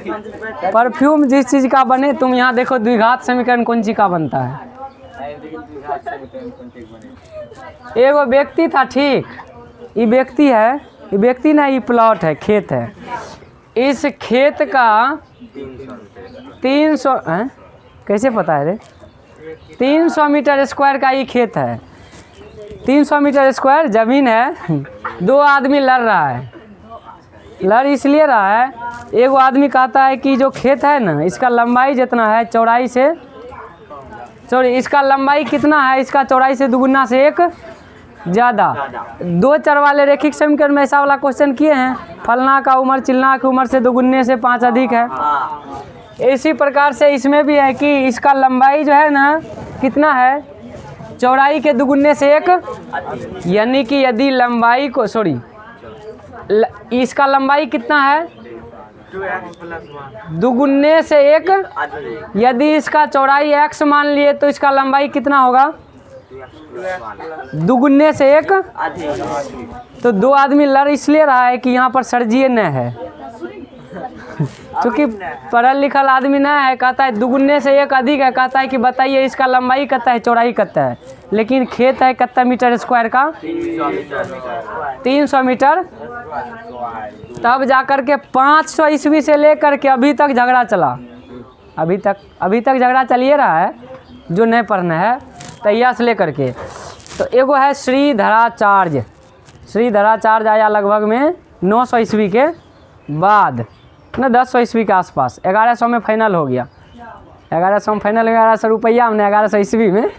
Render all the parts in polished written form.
Perfume जिस चीज़ का बने, तुम यहाँ देखो द्विघात समीकरण कौन चीज़ का बनता है। एगो व्यक्ति था, ठीक, ये व्यक्ति है, ये व्यक्ति ना, ये प्लॉट है, खेत है। इस खेत का 300 कैसे पता है रे, 300 मीटर स्क्वायर का ये खेत है। 300 मीटर स्क्वायर ज़मीन है। दो आदमी लड़ रहा है। लड़ इसलिए रहा है, एगो आदमी कहता है कि जो खेत है ना, इसका लंबाई जितना है चौड़ाई से, सॉरी, इसका लंबाई कितना है, इसका चौड़ाई से दुगुना से एक ज़्यादा। दो चर वाले रेखिक समीकरण में ऐसा वाला क्वेश्चन किए हैं, फलना का उम्र चिलना की उम्र से दुगुने से 5 अधिक है। इसी प्रकार से इसमें भी है कि इसका लंबाई जो है ना कितना है, चौड़ाई के दुगुने से एक, यानी कि यदि लंबाई को, सॉरी, इसका लंबाई कितना है, दुगुने से एक, यदि इसका चौड़ाई x मान लिए तो इसका लंबाई कितना होगा, दुगुने से एक। तो दो आदमी लड़ इसलिए रहा है कि यहाँ पर सर्जीय न है, क्योंकि पढ़ल लिखल आदमी न है, कहता है दुगुने से एक अधिक है, कहता है कि बताइए इसका लंबाई कितना है, चौड़ाई कितना है। लेकिन खेत है कितना मीटर स्क्वायर का, 300 मीटर। तब जाकर के 500 ईस्वी से लेकर के अभी तक झगड़ा चला, अभी तक झगड़ा चलिए रहा है, जो नहीं पढ़ना है तैयार से लेकर के। तो एगो है श्रीधराचार्य। श्रीधराचार्य आया लगभग में 900 ईस्वी के बाद ना, 1000 ईस्वी के आसपास। 1100 में फाइनल हो गया, 1100 में फाइनल, 1100 रुपया हमने 1100 ईस्वी में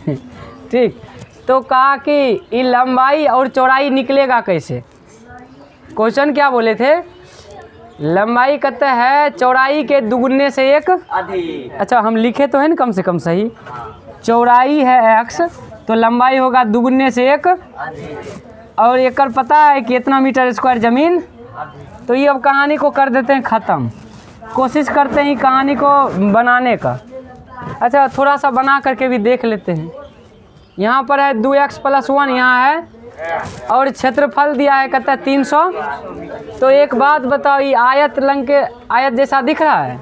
ठीक। तो कहा कि ये लंबाई और चौड़ाई निकलेगा कैसे। क्वेश्चन क्या बोले थे, लंबाई कहते हैं चौड़ाई के दुगुने से एक अधिक। अच्छा, हम लिखे तो है ना कम से कम सही, चौड़ाई है x तो लंबाई होगा दुगुने से एक, और एक पता है कि इतना मीटर स्क्वायर ज़मीन। तो ये अब कहानी को कर देते हैं ख़त्म, कोशिश करते हैं कहानी को बनाने का। अच्छा, थोड़ा सा बना करके भी देख लेते हैं। यहाँ पर है 2x + 1 यहाँ है, और क्षेत्रफल दिया है कहता है 300। तो एक बात बताओ, ये आयत लंग के आयत जैसा दिख रहा है,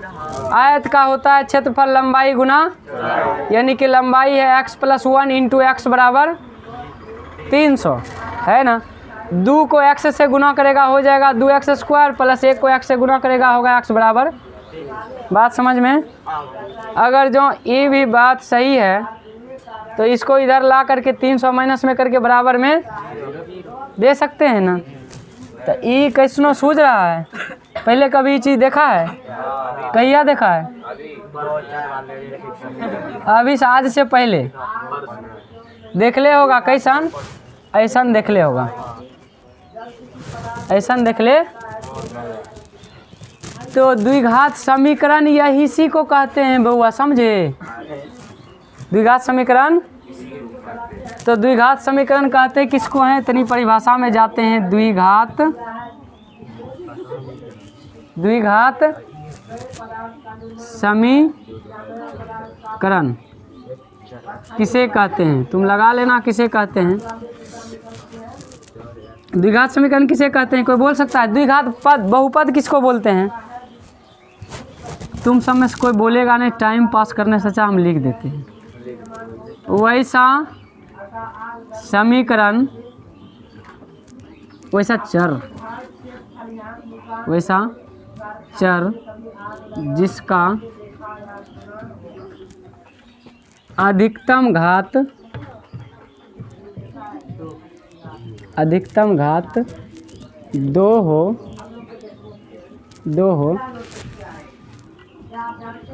आयत का होता है क्षेत्रफल लंबाई गुना, यानी कि लंबाई है x + 1 × x बराबर 300 है ना। 2 को x से गुना करेगा हो जाएगा 2x² + 1 को x से गुना करेगा होगा x बराबर। बात समझ में। अगर जो ये भी बात सही है तो इसको इधर ला करके 300 माइनस में करके बराबर में दे सकते हैं ना। तो ये कैसनो सूझ रहा है, पहले कभी ये चीज़ देखा है, कहिया देखा है, अभी आज से पहले देख ले होगा। कैसन, ऐसा देख ले होगा, ऐसा देख ले। तो द्विघात समीकरण यही सी को कहते हैं बउआ, समझे, द्विघात समीकरण। तो द्विघात समीकरण कहते हैं किसको हैं, इतनी परिभाषा में जाते हैं। द्विघात समीकरण किसे कहते हैं, तुम लगा लेना किसे कहते हैं। द्विघात समीकरण किसे कहते हैं, कोई बोल सकता है। द्विघात पद बहुपद किसको बोलते हैं, तुम सब में से कोई बोलेगा नहीं, टाइम पास करने से अच्छा हम लिख देते हैं। वैसा समीकरण, वैसा चर जिसका अधिकतम घात 2 हो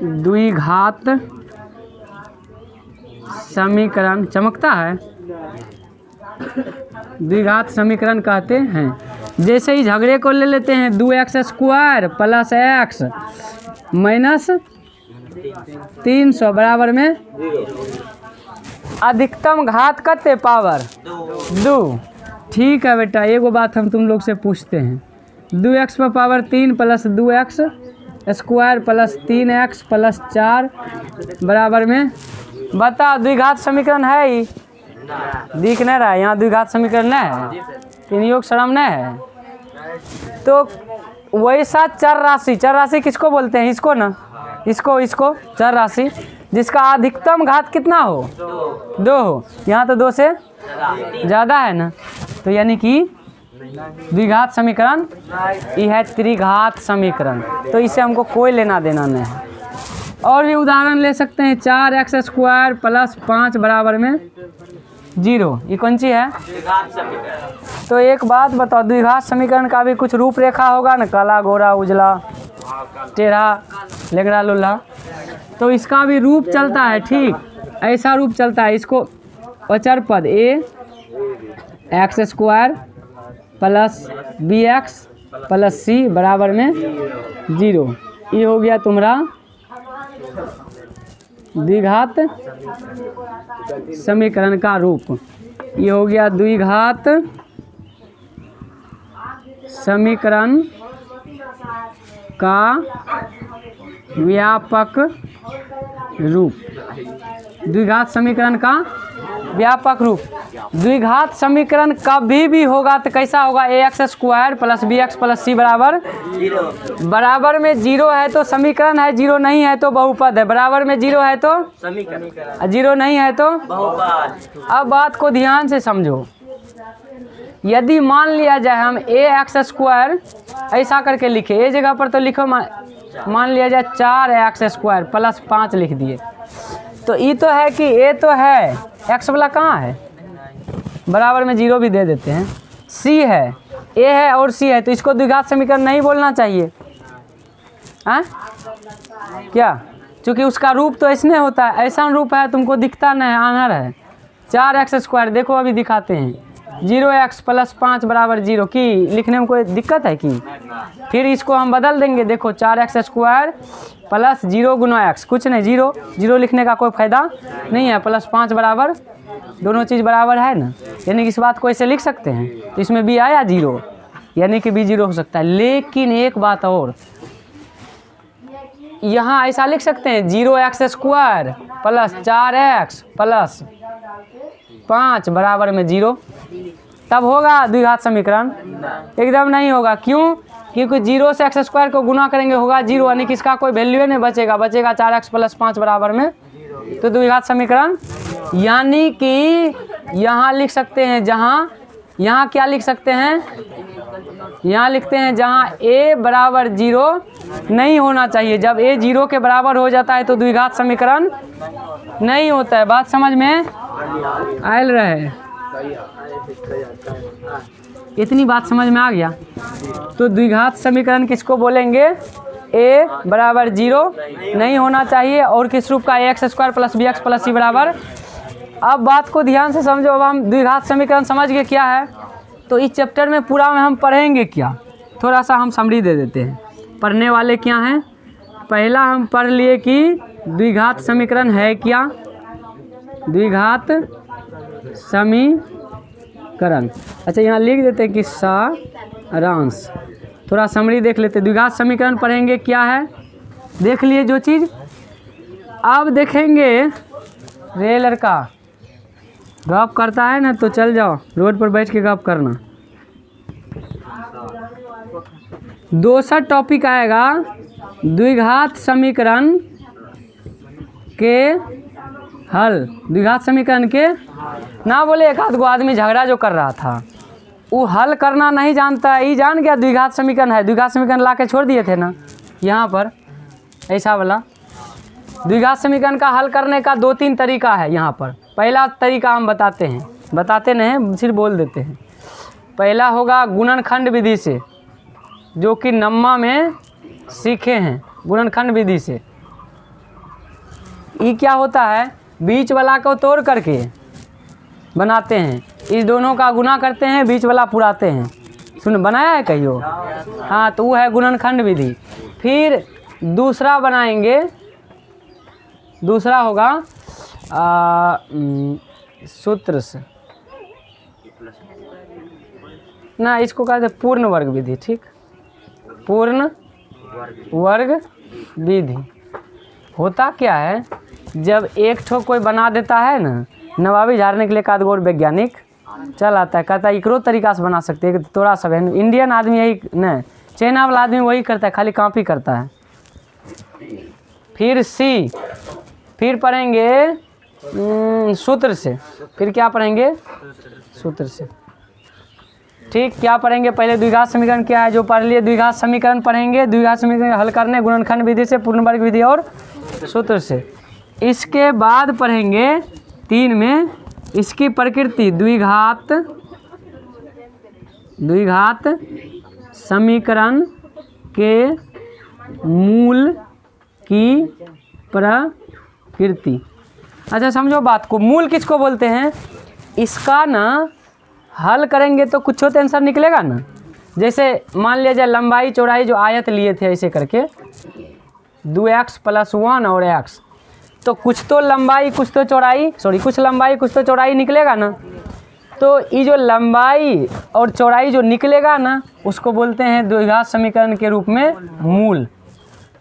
द्विघात समीकरण चमकता है, द्विघात समीकरण कहते हैं। जैसे ही झगड़े को ले लेते हैं 2x² + x - 300 बराबर में अधिकतम घात करते पावर 2। ठीक है बेटा, एगो बात हम तुम लोग से पूछते हैं, 2x पर पावर 3 + 2x² + 3x + 4 बराबर में, बताओ द्विघात समीकरण है ही, दिख नहीं रहा है यहाँ, द्विघात समीकरण नहीं है, तीन योग श्रम नहीं है। तो वैसा चर राशि किसको बोलते हैं? इसको ना, इसको चर राशि जिसका अधिकतम घात कितना हो? 2 हो। यहाँ तो 2 से ज़्यादा है ना, तो यानी कि द्विघात समीकरण ये है त्रिघात समीकरण। तो इससे हमको कोई लेना देना नहीं है। और भी उदाहरण ले सकते हैं। 4x² + 5 बराबर में 0, ये कौन सी है? तो एक बात बताओ, द्विघात समीकरण का भी कुछ रूपरेखा होगा ना, काला गोरा उजला टेढ़ा लेगड़ा लुल्ला, तो इसका भी रूप चलता है। ठीक ऐसा रूप चलता है। इसको अचर पद x² + bx + c बराबर में 0, ये हो गया तुम्हारा द्विघात समीकरण का रूप। ये हो गया द्विघात समीकरण का व्यापक रूप। द्विघात समीकरण का व्यापक रूप। द्विघात समीकरण कभी भी होगा तो कैसा होगा? ax² + bx + c बराबर में 0 है तो समीकरण है, 0 नहीं है तो बहुपद है। बराबर में 0 है तो समीकरण, 0 नहीं है तो बहुपद। अब बात को ध्यान से समझो। यदि मान लिया जाए हम ax² ऐसा करके लिखे, ए जगह पर तो लिखो, मान लिया जाए 4x² + 5 लिख दिए, तो ये तो है कि ए तो है, x वाला कहाँ है? बराबर में 0 भी दे देते हैं। c है, ए है और c है, तो इसको द्विघात समीकरण नहीं बोलना चाहिए। हाँ क्या? क्योंकि उसका रूप तो ऐसने होता है, ऐसा रूप है तुमको दिखता नहीं, आनर है। 4x² देखो अभी दिखाते हैं, 0x + 5 बराबर 0 की लिखने में कोई दिक्कत है कि? फिर इसको हम बदल देंगे। देखो 4x² + 0 × x, कुछ नहीं, 0 लिखने का कोई फायदा नहीं है। +5 बराबर, दोनों चीज़ बराबर है ना, यानी कि इस बात को ऐसे लिख सकते हैं। तो इसमें भी आया 0, यानी कि भी 0 हो सकता है। लेकिन एक बात और, यहाँ ऐसा लिख सकते हैं 0x² + 4x + 5 बराबर में 0, तब होगा द्विघात समीकरण? एकदम नहीं होगा। क्यों? क्योंकि 0 से x² को गुना करेंगे होगा 0, यानी कि इसका कोई वैल्यू नहीं बचेगा 4x + 5 बराबर में, तो द्विघात समीकरण। यानी कि यहाँ लिख सकते हैं, जहाँ यहाँ क्या लिख सकते हैं? यहाँ लिखते हैं जहाँ a बराबर 0 नहीं होना चाहिए। जब a 0 के बराबर हो जाता है तो द्विघात समीकरण नहीं होता है। बात समझ में आयल रहे? इतनी बात समझ में आ गया? तो द्विघात समीकरण किसको बोलेंगे? a बराबर 0 नहीं होना चाहिए, और किस रूप का? ax² + bx + c बराबर। अब बात को ध्यान से समझो। अब हम द्विघात समीकरण समझ गए क्या है, तो इस चैप्टर में पूरा में हम पढ़ेंगे क्या, थोड़ा सा हम समरी दे देते हैं। पढ़ने वाले क्या हैं? पहला हम पढ़ लिए कि द्विघात समीकरण है क्या, द्विघात समीकरण। अच्छा यहाँ लिख देते हैं कि सारांश। थोड़ा समरी देख लेते। द्विघात समीकरण पढ़ेंगे क्या है, देख लिए जो चीज़। अब देखेंगे, रे लड़का गप करता है ना तो चल जाओ रोड पर बैठ के गप करना। दूसरा टॉपिक आएगा द्विघात समीकरण के हल। द्विघात समीकरण के ना बोले एक आध गो आदमी झगड़ा जो कर रहा था, वो हल करना नहीं जानता है, ये जान गया द्विघात समीकरण है। द्विघात समीकरण ला के छोड़ दिए थे ना यहाँ पर, ऐसा वाला। द्विघात समीकरण का हल करने का 2-3 तरीका है यहाँ पर। पहला तरीका हम बताते नहीं, सिर्फ बोल देते हैं। पहला होगा गुणनखंड विधि से, जो कि नम्मा में सीखे हैं, गुणनखंड विधि से। ये क्या होता है? बीच वाला को तोड़ करके बनाते हैं, इस दोनों का गुना करते हैं, बीच वाला पुराते हैं। सुन बनाया है कहियो? हाँ, तो वो है गुणनखंड विधि। फिर दूसरा बनाएंगे, दूसरा होगा सूत्र से ना, इसको कहते हैं पूर्ण वर्ग विधि। ठीक, पूर्ण वर्ग विधि। होता क्या है, जब एक ठो कोई बना देता है ना, नवाबी झाड़ने के लिए एक और वैज्ञानिक चल आता है, कहता है एकरो तरीका से बना सकते हैं, थोड़ा सा इंडियन आदमी यही नहीं चाइना वाला आदमी वही करता है, खाली कॉपी करता है। फिर सी, फिर पढ़ेंगे सूत्र से। फिर क्या पढ़ेंगे? सूत्र से। ठीक, क्या पढ़ेंगे? पहले द्विघात समीकरण क्या है जो पढ़ लिए, द्विघात समीकरण पढ़ेंगे। द्विघात समीकरण हल करने गुणनखंड विधि से, पूर्ण वर्ग विधि और सूत्र से। इसके बाद पढ़ेंगे 3 में इसकी प्रकृति, द्विघात समीकरण के मूल की प्रकृति। अच्छा समझो बात को, मूल किसको बोलते हैं? इसका ना हल करेंगे तो कुछ तो आंसर निकलेगा ना। जैसे मान लीजिए लंबाई चौड़ाई जो आयत लिए थे ऐसे करके 2x + 1 और x, तो कुछ तो लंबाई कुछ तो चौड़ाई, कुछ लंबाई कुछ तो चौड़ाई निकलेगा ना। तो ये जो लंबाई और चौड़ाई जो निकलेगा ना उसको बोलते हैं द्विघात समीकरण के रूप में मूल।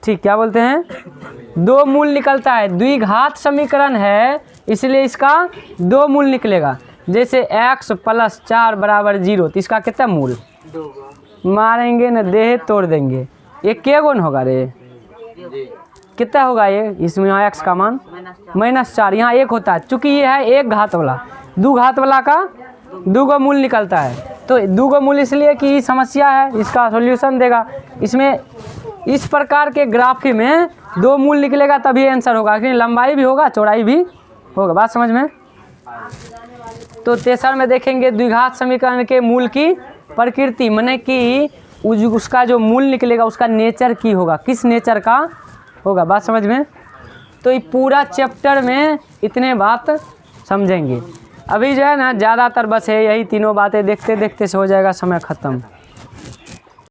ठीक, क्या बोलते हैं? 2 मूल निकलता है, द्विघात समीकरण है इसलिए इसका 2 मूल निकलेगा। जैसे x + 4 = 0, तो इसका कितना मूल? मारेंगे न देह तोड़ देंगे। ये क्या गुण होगा रे? कितना होगा ये? इसमें x का मान -4, यहाँ 1 होता है। चूँकि ये है 1 घात वाला, 2 घात वाला का 2 मूल निकलता है। तो 2 मूल इसलिए कि समस्या है, इसका सॉल्यूशन देगा। इसमें इस प्रकार के ग्राफी में 2 मूल निकलेगा तभी आंसर होगा, क्योंकि लंबाई भी होगा चौड़ाई भी होगा। बात समझ में? तो तेसर में देखेंगे द्विघात समीकरण के मूल की प्रकृति, माने कि उसका जो मूल निकलेगा उसका नेचर की होगा, किस नेचर का होगा। बात समझ में? तो ये पूरा चैप्टर में इतने बात समझेंगे। अभी जो है ना ज़्यादातर बस है यही तीनों बातें, देखते देखते से हो जाएगा समय ख़त्म।